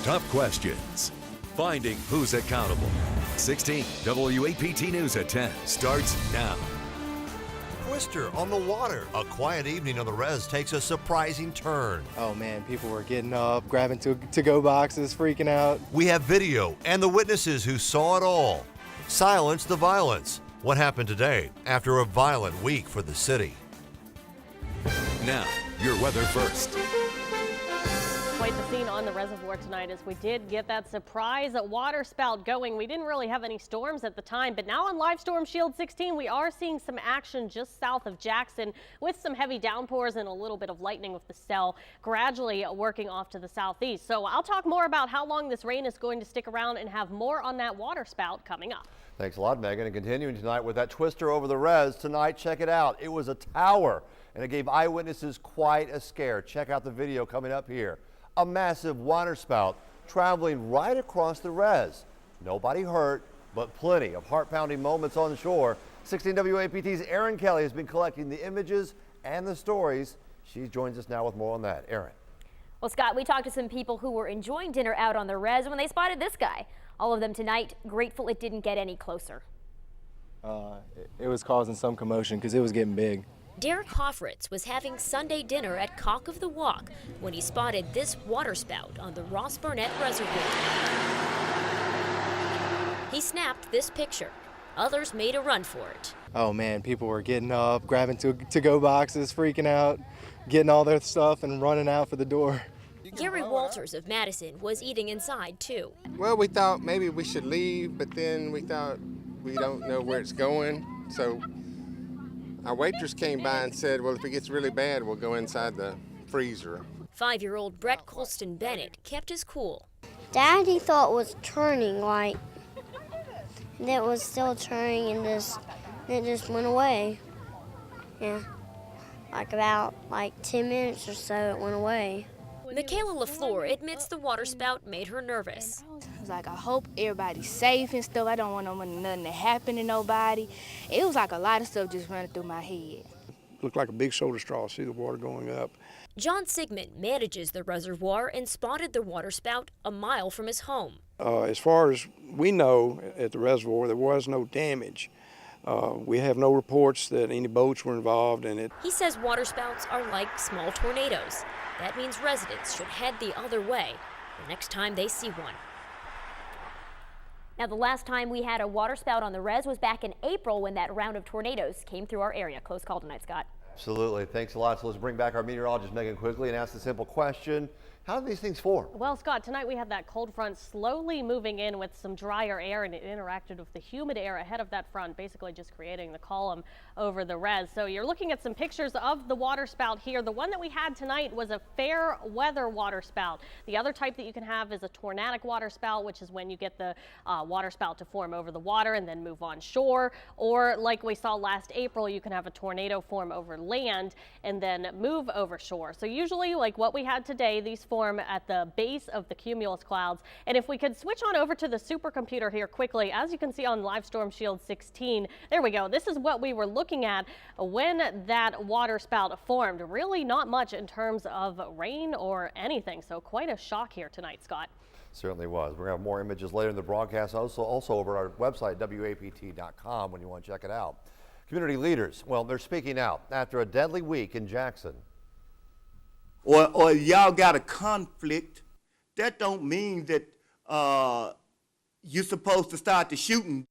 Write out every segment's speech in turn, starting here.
Tough questions. Finding who's accountable. 16 WAPT News at 10 starts now. Twister on the water. A quiet evening on the res takes a surprising turn. Oh man, people were getting up, grabbing to-go boxes, freaking out. We have video and the witnesses who saw it all. Silence the violence. What happened today after a violent week for the city? Now, your weather first. Quite the scene on the reservoir tonight as we did get that surprise water spout going. We didn't really have any storms at the time, but now on Live Storm Shield 16, we are seeing some action just south of Jackson with some heavy downpours and a little bit of lightning with the cell gradually working off to the southeast. So I'll talk more about how long this rain is going to stick around and have more on that water spout coming up. Thanks a lot, Megan. And continuing tonight with that twister over the res tonight, check it out. It was a tower and it gave eyewitnesses quite a scare. Check out the video coming up here. A massive water spout traveling right across the res. Nobody hurt, but plenty of heart-pounding moments on shore. 16 WAPT's Erin Kelly has been collecting the images and the stories. She joins us now with more on that. Erin. Well, Scott, we talked to some people who were enjoying dinner out on the res when they spotted this guy. All of them tonight grateful it didn't get any closer. It was causing some commotion because it was getting big. Derek Hoffritz was having Sunday dinner at Cock of the Walk when he spotted this water spout on the Ross Barnett Reservoir. He snapped this picture. Others made a run for it. Oh man, people were getting up, grabbing to-go boxes, freaking out, getting all their stuff and running out for the door. Gary Walters of Madison was eating inside too. Well, we thought maybe we should leave, but then we thought we don't know where it's going, so our waitress came by and said, well, if it gets really bad, we'll go inside the freezer. 5-year-old Brett Colston Bennett kept his cool. Daddy thought it was turning, like, and it was still turning, and it just went away. Yeah, about 10 minutes or so it went away. Michaela LaFleur admits the water spout made her nervous. I was like, I hope everybody's safe and stuff. I don't want nothing to happen to nobody. It was like a lot of stuff just running through my head. Looked like a big shoulder straw, see the water going up. John Sigmund manages the reservoir and spotted the water spout a mile from his home. As far as we know at the reservoir, there was no damage. We have no reports that any boats were involved in it. He says waterspouts are like small tornadoes. That means residents should head the other way the next time they see one. Now, the last time we had a waterspout on the res was back in April when that round of tornadoes came through our area. Close call tonight, Scott. Absolutely. Thanks a lot. So let's bring back our meteorologist, Megan, quickly and ask the simple question. How do these things form? Well, Scott, tonight we had that cold front slowly moving in with some drier air, and it interacted with the humid air ahead of that front, basically just creating the column over the res. So you're looking at some pictures of the water spout here. The one that we had tonight was a fair weather water spout. The other type that you can have is a tornadic water spout, which is when you get the water spout to form over the water and then move on shore. Or like we saw last April, you can have a tornado form over land and then move over shore. So usually, like what we had today, these form at the base of the cumulus clouds. And if we could switch on over to the supercomputer here quickly, as you can see on Live Storm Shield 16, there we go. This is what we were looking at when that water spout formed. Really not much in terms of rain or anything. So quite a shock here tonight, Scott. Certainly was. We're going to have more images later in the broadcast, also over our website, WAPT.com, when you want to check it out. Community leaders, well, they're speaking out after a deadly week in Jackson. Or y'all got a conflict, that don't mean that you're supposed to start the shooting.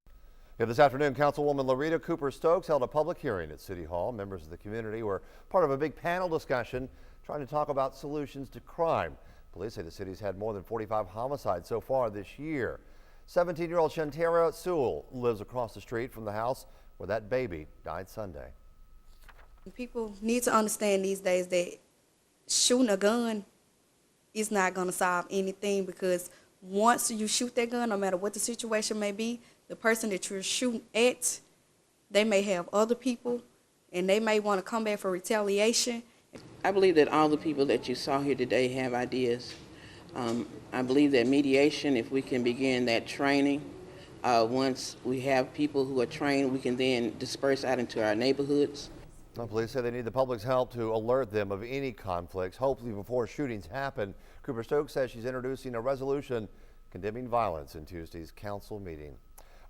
Yeah, this afternoon, Councilwoman Loretta Cooper Stokes held a public hearing at City Hall. Members of the community were part of a big panel discussion trying to talk about solutions to crime. Police say the city's had more than 45 homicides so far this year. 17-year-old Shantara Sewell lives across the street from the house where that baby died Sunday. People need to understand these days that shooting a gun is not going to solve anything, because once you shoot that gun, no matter what the situation may be, the person that you're shooting at, they may have other people and they may want to come back for retaliation. I believe that all the people that you saw here today have ideas. I believe that mediation, if we can begin that training, once we have people who are trained, we can then disperse out into our neighborhoods. Well, police say they need the public's help to alert them of any conflicts, hopefully before shootings happen. Cooper Stokes says she's introducing a resolution condemning violence in Tuesday's council meeting.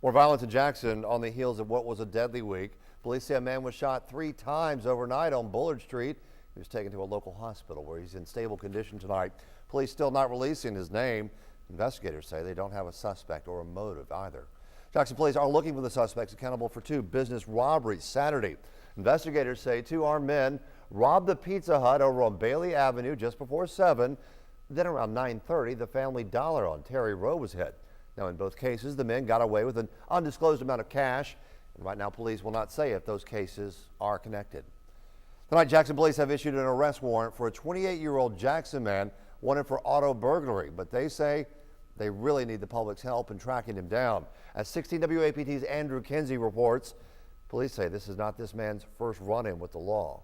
More violence in Jackson on the heels of what was a deadly week. Police say a man was shot 3 times overnight on Bullard Street. He was taken to a local hospital where he's in stable condition tonight. Police still not releasing his name. Investigators say they don't have a suspect or a motive either. Jackson police are looking for the suspects accountable for 2 business robberies Saturday. Investigators say 2 armed men robbed the Pizza Hut over on Bailey Avenue just before 7. Then around 9:30, the Family Dollar on Terry Road was hit. Now, in both cases, the men got away with an undisclosed amount of cash. And right now, police will not say if those cases are connected. Tonight, Jackson police have issued an arrest warrant for a 28-year-old Jackson man wanted for auto burglary, but they say they really need the public's help in tracking him down. As 16 WAPT's Andrew Kinsey reports, police say this is not this man's first run-in with the law.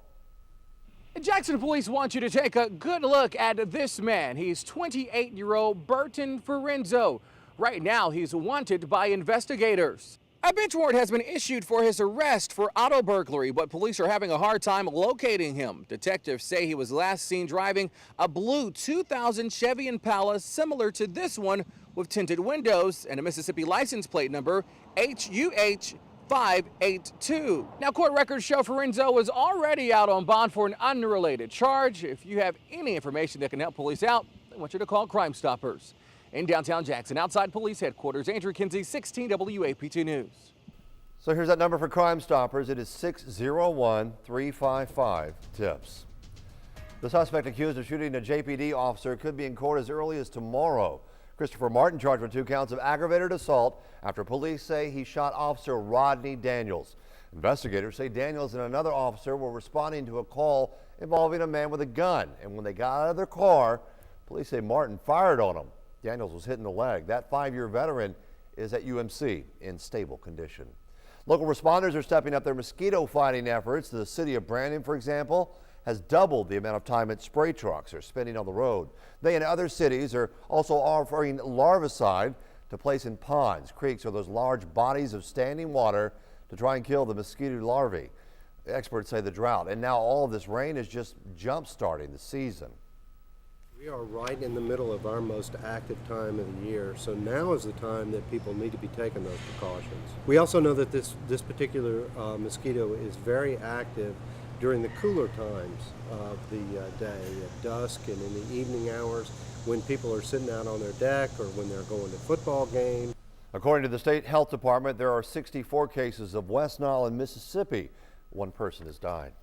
Jackson police want you to take a good look at this man. He's 28-year-old Burton Ferenzo. Right now, he's wanted by investigators. A bench warrant has been issued for his arrest for auto burglary, but police are having a hard time locating him. Detectives say he was last seen driving a blue 2000 Chevy Impala similar to this one with tinted windows and a Mississippi license plate number HUH 582. Now, court records show Ferenzo was already out on bond for an unrelated charge. If you have any information that can help police out, I want you to call Crime Stoppers. In downtown Jackson, outside police headquarters, Andrew Kinsey, 16 WAPT News. So here's that number for Crime Stoppers. It is 601-355-TIPS. The suspect accused of shooting a JPD officer could be in court as early as tomorrow. Christopher Martin charged with 2 counts of aggravated assault after police say he shot Officer Rodney Daniels. Investigators say Daniels and another officer were responding to a call involving a man with a gun, and when they got out of their car, police say Martin fired on him. Daniels was hit in the leg. That 5-year veteran is at UMC in stable condition. Local responders are stepping up their mosquito fighting efforts. The city of Brandon, for example, has doubled the amount of time its spray trucks are spending on the road. They and other cities are also offering larvicide to place in ponds, creeks, or those large bodies of standing water to try and kill the mosquito larvae. Experts say the drought and now all of this rain is just jump-starting the season. We are right in the middle of our most active time of the year, so now is the time that people need to be taking those precautions. We also know that this particular mosquito is very active during the cooler times of the day, at dusk and in the evening hours when people are sitting out on their deck or when they're going to football games. According to the state health department, there are 64 cases of West Nile in Mississippi. 1 person has died.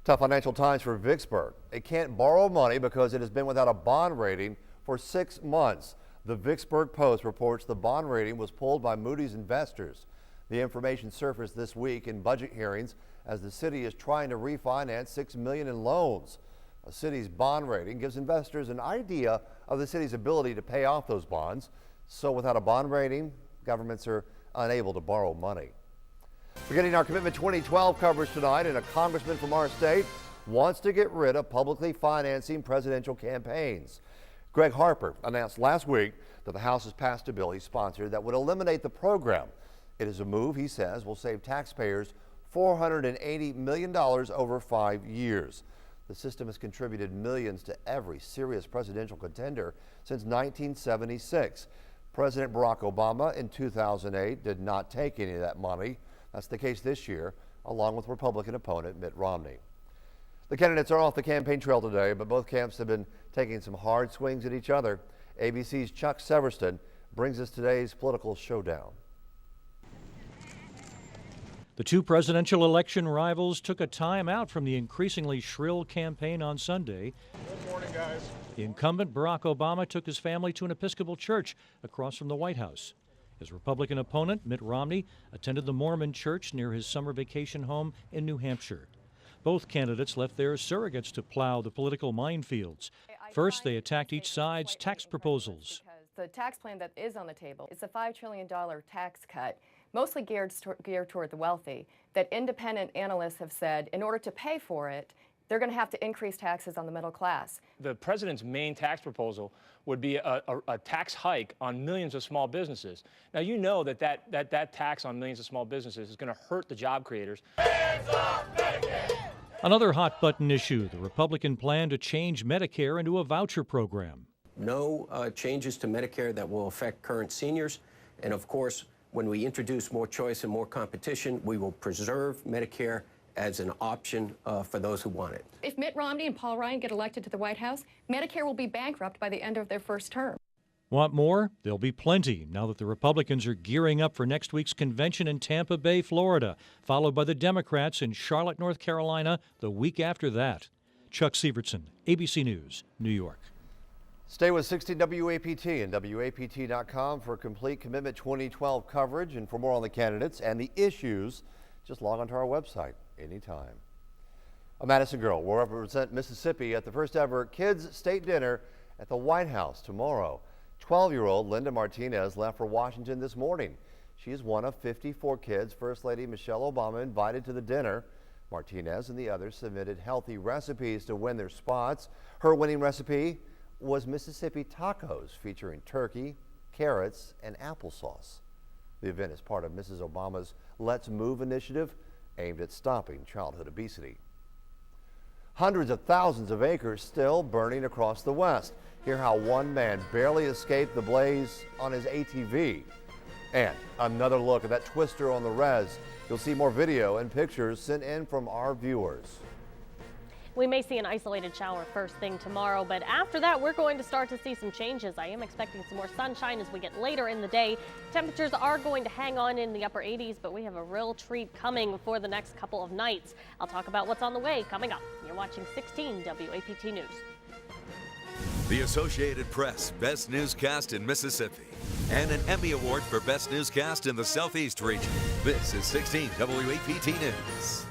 Tough financial times for Vicksburg. It can't borrow money because it has been without a bond rating for 6 months. The Vicksburg Post reports the bond rating was pulled by Moody's investors. The information surfaced this week in budget hearings as the city is trying to refinance $6 million in loans. A city's bond rating gives investors an idea of the city's ability to pay off those bonds. So without a bond rating, governments are unable to borrow money. We're getting our Commitment 2012 coverage tonight, and a congressman from our state wants to get rid of publicly financing presidential campaigns. Greg Harper announced last week that the House has passed a bill he sponsored that would eliminate the program. It is a move, he says, will save taxpayers $480 million over 5 years. The system has contributed millions to every serious presidential contender since 1976. President Barack Obama in 2008 did not take any of that money. That's the case this year, along with Republican opponent Mitt Romney. The candidates are off the campaign trail today, but both camps have been taking some hard swings at each other. ABC's Chuck Severston brings us today's political showdown. The 2 presidential election rivals took a time out from the increasingly shrill campaign on Sunday. Good morning, guys. The incumbent Barack Obama took his family to an Episcopal church across from the White House. His Republican opponent, Mitt Romney, attended the Mormon church near his summer vacation home in New Hampshire. Both candidates left their surrogates to plow the political minefields. First, they attacked each side's tax proposals. The tax plan that is on the table is a $5 trillion tax cut, mostly geared toward the wealthy, that independent analysts have said in order to pay for it, they're going to have to increase taxes on the middle class. The president's main tax proposal would be a tax hike on millions of small businesses. Now, you know that tax on millions of small businesses is going to hurt the job creators. Another hot button issue, the Republican plan to change Medicare into a voucher program. No changes to Medicare that will affect current seniors. And of course, when we introduce more choice and more competition, we will preserve Medicare as an option for those who want it. If Mitt Romney and Paul Ryan get elected to the White House, Medicare will be bankrupt by the end of their first term. Want more? There'll be plenty now that the Republicans are gearing up for next week's convention in Tampa Bay, Florida, followed by the Democrats in Charlotte, North Carolina, the week after that. Chuck Sievertson, ABC News, New York. Stay with 16 WAPT and WAPT.com for complete Commitment 2012 coverage, and for more on the candidates and the issues, just log on to our website anytime. A Madison girl will represent Mississippi at the first ever Kids State Dinner at the White House tomorrow. 12-year-old Linda Martinez left for Washington this morning. She is one of 54 kids First Lady Michelle Obama invited to the dinner. Martinez and the others submitted healthy recipes to win their spots. Her winning recipe was Mississippi tacos featuring turkey, carrots, and applesauce. The event is part of Mrs. Obama's Let's Move initiative aimed at stopping childhood obesity. Hundreds of thousands of acres still burning across the West. Hear how one man barely escaped the blaze on his ATV. And another look at that twister on the res. You'll see more video and pictures sent in from our viewers. We may see an isolated shower first thing tomorrow, but after that, we're going to start to see some changes. I am expecting some more sunshine as we get later in the day. Temperatures are going to hang on in the upper 80s, but we have a real treat coming for the next couple of nights. I'll talk about what's on the way coming up. You're watching 16 WAPT News. The Associated Press Best Newscast in Mississippi and an Emmy Award for Best Newscast in the Southeast region. This is 16 WAPT News.